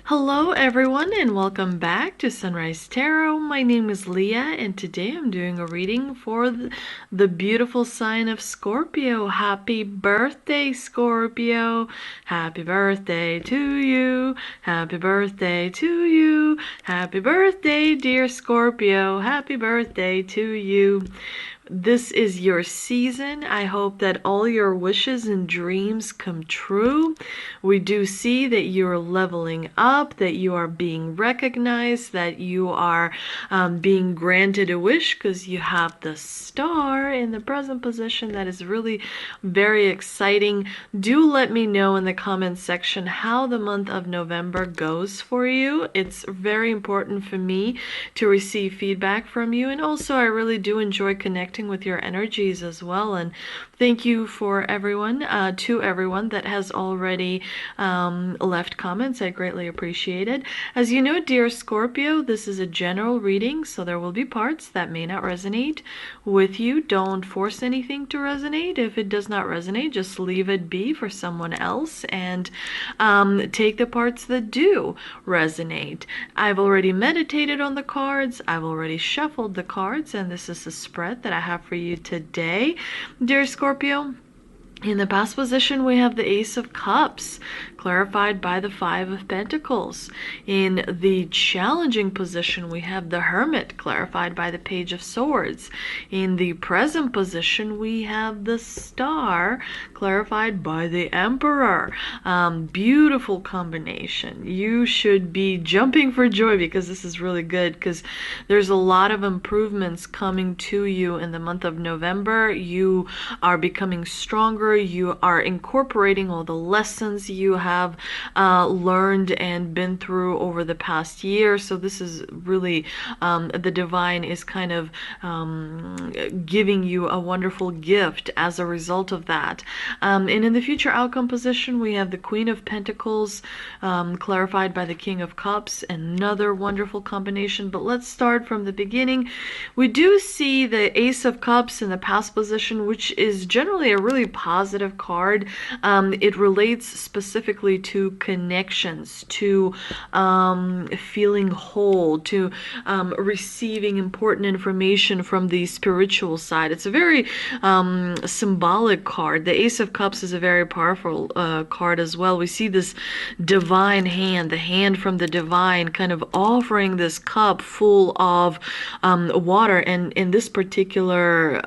Hello everyone and welcome back to Sunrise Tarot. My name is Leah and today I'm doing a reading for the beautiful sign of Scorpio. Happy birthday, Scorpio. Happy birthday to you. Happy birthday to you. Happy birthday, dear Scorpio. Happy birthday to you. This is your season. I hope that all your wishes and dreams come true. We do see that you're leveling up, that you are being recognized, that you are being granted a wish because you have the star in the present position. That is really very exciting. Do let me know in the comments section how the month of November goes for you. It's very important for me to receive feedback from you, and also I really do enjoy connecting with your energies as well. And thank you for everyone, to everyone that has already left comments. I greatly appreciate it. As you know, dear Scorpio, this is a general reading, so there will be parts that may not resonate with you. Don't force anything to resonate. If it does not resonate, just leave it be for someone else and take the parts that do resonate. I've already meditated on the cards. I've already shuffled the cards, and this is the spread that I have for you today, dear Scorpio. In the past position, we have the Ace of Cups, clarified by the Five of Pentacles. In the challenging position, we have the Hermit, clarified by the Page of Swords. In the present position, we have the Star, clarified by the Emperor. Beautiful combination. You should be jumping for joy because this is really good, because there's a lot of improvements coming to you in the month of November. You are becoming stronger. You are incorporating all the lessons you have learned and been through over the past year. So this is really, the divine is kind of giving you a wonderful gift as a result of that. And in the future outcome position, we have the Queen of Pentacles, clarified by the King of Cups. Another wonderful combination. But let's start from the beginning. We do see the Ace of Cups in the past position, which is generally a really positive card. It relates specifically to connections, to feeling whole, to receiving important information from the spiritual side. It's a very symbolic card. The Ace of Cups is a very powerful card as well. We see this divine hand, the hand from the divine, kind of offering this cup full of water. And in this particular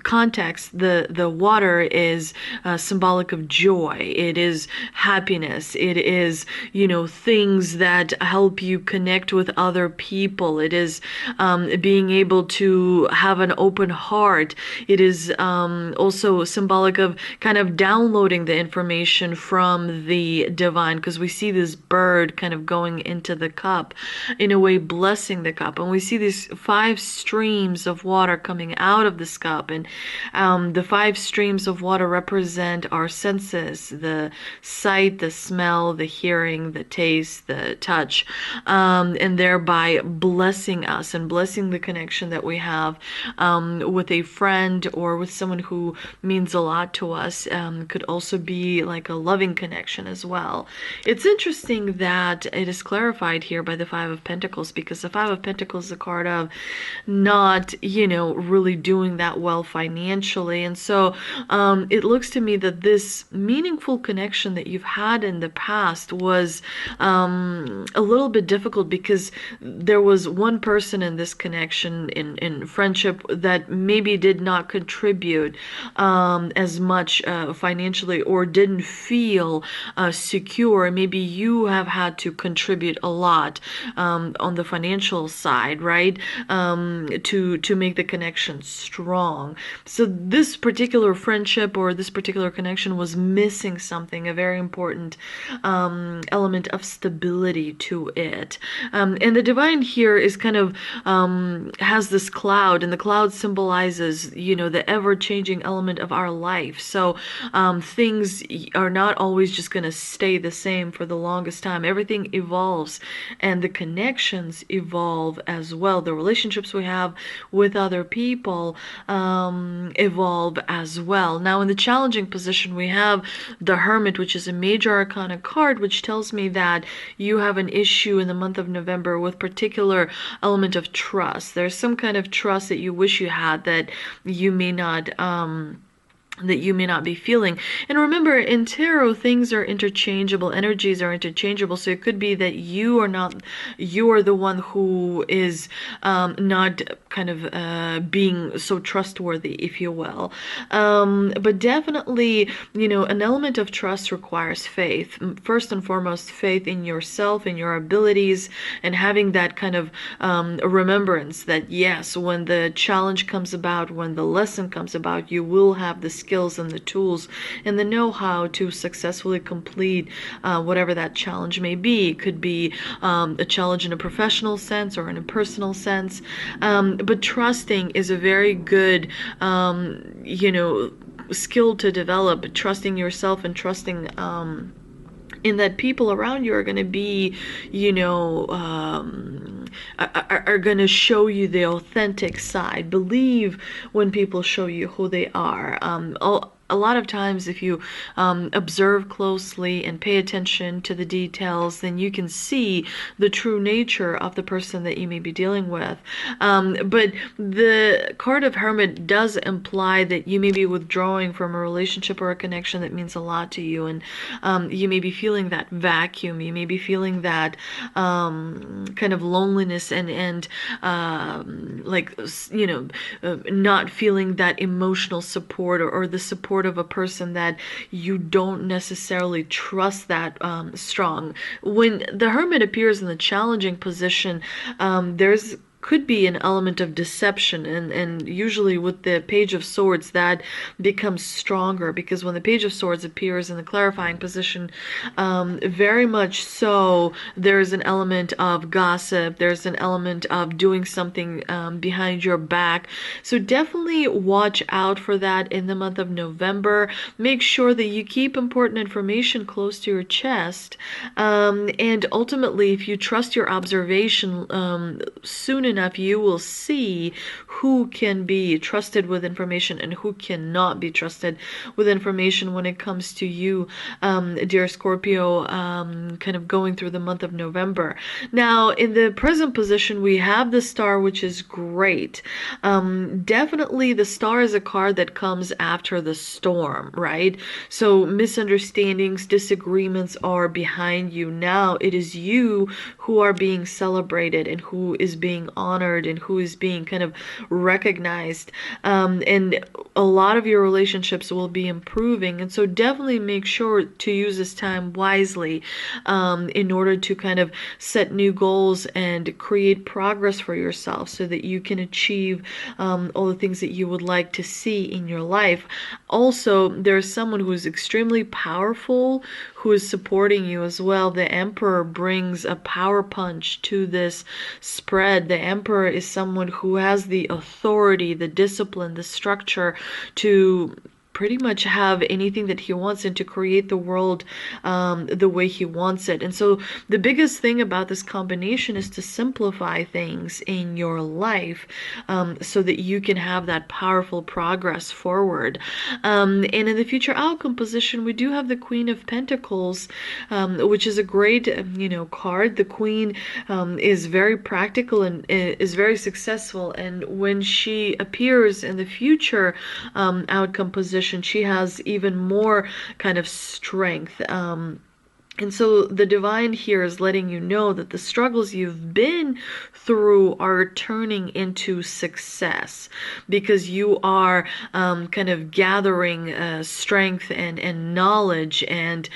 context, the water is symbolic of joy. It is happiness. It is, things that help you connect with other people. It is being able to have an open heart. It is also symbolic of kind of downloading the information from the divine, because we see this bird kind of going into the cup, in a way blessing the cup. And we see these 5 streams of water coming out of this cup. And the 5 streams of water represent our senses: the sight, the smell, the hearing, the taste, the touch, and thereby blessing us and blessing the connection that we have with a friend or with someone who means a lot to us. Could also be like a loving connection as well. It's interesting that it is clarified here by the Five of Pentacles, because the Five of Pentacles is a card of not, really doing that well financially. And so it looks to me that this meaningful connection that you've had in the past was a little bit difficult, because there was one person in this connection, in friendship, that maybe did not contribute as much financially, or didn't feel secure. Maybe you have had to contribute a lot on the financial side, right? To make the connection strong. So this particular friendship or this particular connection was missing something, a very important element of stability to it. And the divine here is kind of has this cloud, and the cloud symbolizes, the ever-changing element of our life. So things are not always just going to stay the same for the longest time. Everything evolves, and the connections evolve as well. The relationships we have with other people evolve as well. Now, in the challenging position, we have the Hermit, which is a major arcana card, which tells me that you have an issue in the month of November with particular element of trust. There's some kind of trust that you wish you had that you may not be feeling. And remember, in tarot, things are interchangeable, energies are interchangeable, so it could be that you are the one who is not kind of being so trustworthy, if you will. But definitely, an element of trust requires faith. First and foremost, faith in yourself, in your abilities, and having that kind of remembrance that, yes, when the challenge comes about, when the lesson comes about, you will have the skills and the tools and the know-how to successfully complete whatever that challenge may be. It could be a challenge in a professional sense or in a personal sense, but trusting is a very good skill to develop. Trusting yourself and trusting in that people around you are going to be, are going to show you the authentic side. Believe when people show you who they are. A lot of times, if you observe closely and pay attention to the details, then you can see the true nature of the person that you may be dealing with. But the card of Hermit does imply that you may be withdrawing from a relationship or a connection that means a lot to you, and you may be feeling that vacuum. You may be feeling that kind of loneliness and not feeling that emotional support or the support of a person that you don't necessarily trust that strong. When the Hermit appears in the challenging position, there's could be an element of deception, and usually with the Page of Swords that becomes stronger, because when the Page of Swords appears in the clarifying position, very much so there's an element of gossip, there's an element of doing something behind your back. So definitely watch out for that in the month of November. Make sure that you keep important information close to your chest, and ultimately, if you trust your observation soon enough, you will see who can be trusted with information and who cannot be trusted with information when it comes to you, dear Scorpio, kind of going through the month of November. Now, in the present position, we have the Star, which is great. Definitely, the Star is a card that comes after the storm, right? So misunderstandings, disagreements are behind you. Now it is you who are being celebrated and who is being honored and who is being kind of recognized, and a lot of your relationships will be improving. And so definitely make sure to use this time wisely in order to kind of set new goals and create progress for yourself so that you can achieve all the things that you would like to see in your life. Also, there's someone who is extremely powerful who is supporting you as well. The Emperor brings a power punch to this spread. The Emperor is someone who has the authority, the discipline, the structure to pretty much have anything that he wants and to create the world the way he wants it. And so the biggest thing about this combination is to simplify things in your life so that you can have that powerful progress forward. And in the future outcome position, we do have the Queen of Pentacles, which is a great card. The Queen is very practical and is very successful, and when she appears in the future outcome position, she has even more kind of strength. And so the divine here is letting you know that the struggles you've been through are turning into success because you are kind of gathering strength and knowledge and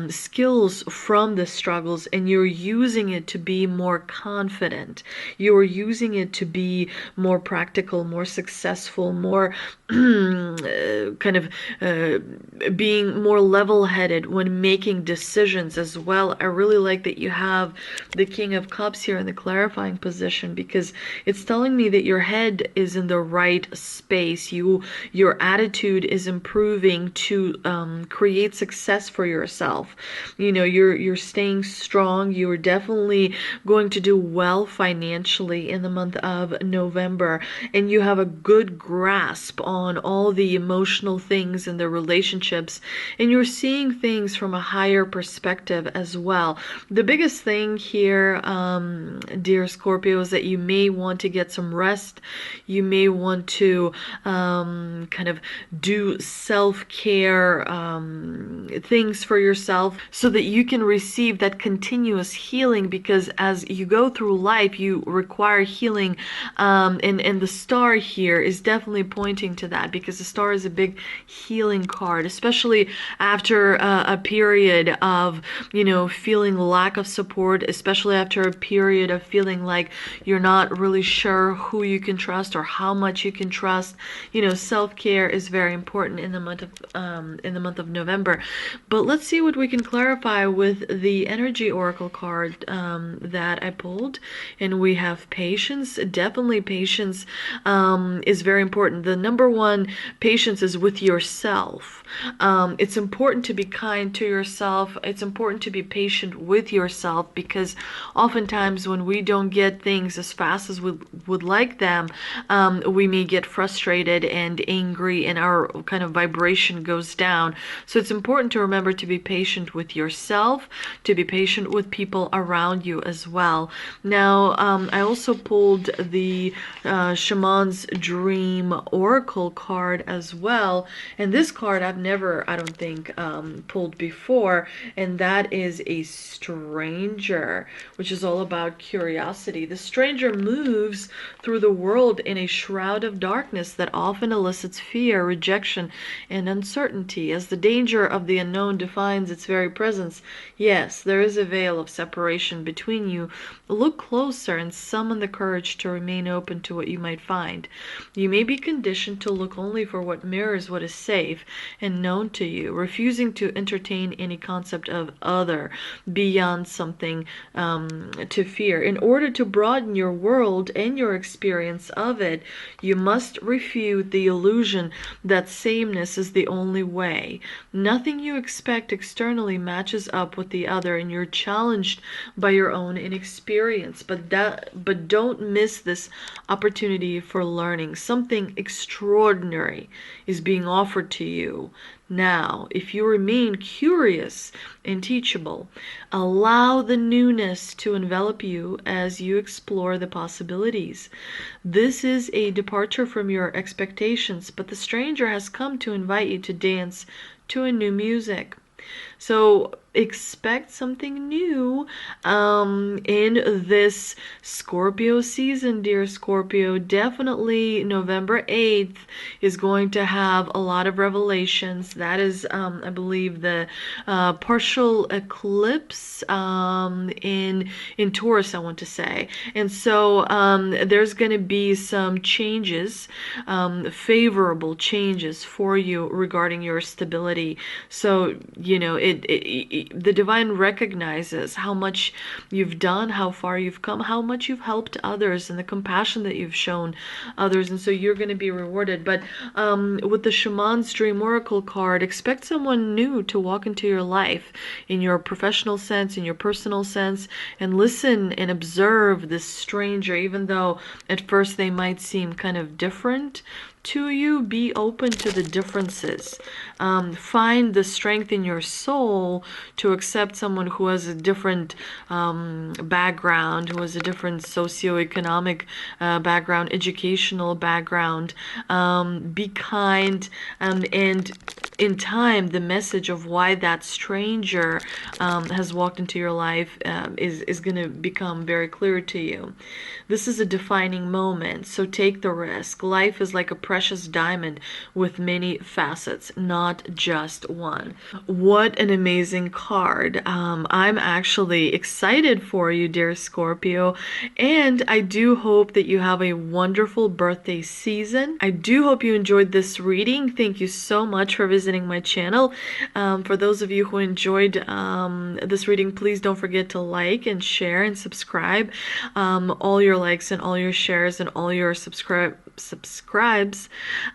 skills from the struggles, and you're using it to be more confident. You're using it to be more practical, more successful, more kind of being more level-headed when making decisions decisions as well. I really like that you have the King of Cups here in the clarifying position, because it's telling me that your head is in the right space. Your attitude is improving to create success for yourself. You're staying strong. You're definitely going to do well financially in the month of November, and you have a good grasp on all the emotional things in the relationships, and you're seeing things from a higher perspective as well. The biggest thing here, dear Scorpio, is that you may want to get some rest. You may want to kind of do self-care things for yourself so that you can receive that continuous healing, because as you go through life, you require healing, and the star here is definitely pointing to that, because the star is a big healing card, especially after a period of feeling lack of support, especially after a period of feeling like you're not really sure who you can trust or how much you can trust. Self-care is very important in the month of November. But let's see what we can clarify with the energy oracle card that I pulled. And we have patience. Definitely patience is very important. The number one patience is with yourself. It's important to be kind to yourself. It's important to be patient with yourself, because oftentimes when we don't get things as fast as we would like them, we may get frustrated and angry, and our kind of vibration goes down. So it's important to remember to be patient with yourself, to be patient with people around you as well. Now, I also pulled the Shaman's Dream Oracle card as well, and this card I've never, I don't think, pulled before, and that is a stranger, which is all about curiosity. The stranger moves through the world in a shroud of darkness that often elicits fear, rejection, and uncertainty. As the danger of the unknown defines its very presence, yes, there is a veil of separation between you. Look closer and summon the courage to remain open to what you might find. You may be conditioned to look only for what mirrors what is safe and known to you, refusing to entertain any concept of other beyond something to fear. In order to broaden your world and your experience of it, you must refute the illusion that sameness is the only way. Nothing you expect externally matches up with the other, and you're challenged by your own inexperience. But don't miss this opportunity for learning. Something extraordinary is being offered to you now. If you remain curious and teachable, allow the newness to envelop you as you explore the possibilities. This is a departure from your expectations, but the stranger has come to invite you to dance to a new music. So expect something new in this Scorpio season, dear Scorpio. Definitely November 8th is going to have a lot of revelations. That is, I believe, the partial eclipse in Taurus, I want to say. And so there's going to be some changes, favorable changes for you regarding your stability. So, the divine recognizes how much you've done, how far you've come, how much you've helped others, and the compassion that you've shown others, and so you're going to be rewarded. But with the Shaman's Dream Oracle card, expect someone new to walk into your life in your professional sense, in your personal sense, and listen and observe this stranger. Even though at first they might seem kind of different to you, be open to the differences. Find the strength in your soul to accept someone who has a different background, who has a different socioeconomic background, educational background. Be kind, and in time, the message of why that stranger has walked into your life is going to become very clear to you. This is a defining moment, so take the risk. Life is like a precious diamond with many facets, not just one. What an amazing card. I'm actually excited for you, dear Scorpio, and I do hope that you have a wonderful birthday season. I do hope you enjoyed this reading. Thank you so much for visiting my channel. For those of you who enjoyed this reading, please don't forget to like and share and subscribe. All your likes and all your shares and all your subscribes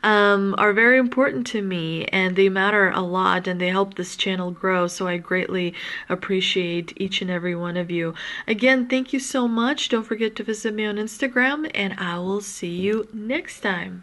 are very important to me, and they matter a lot, and they help this channel grow, so I greatly appreciate each and every one of you. Again, thank you so much. Don't forget to visit me on Instagram, and I will see you next time.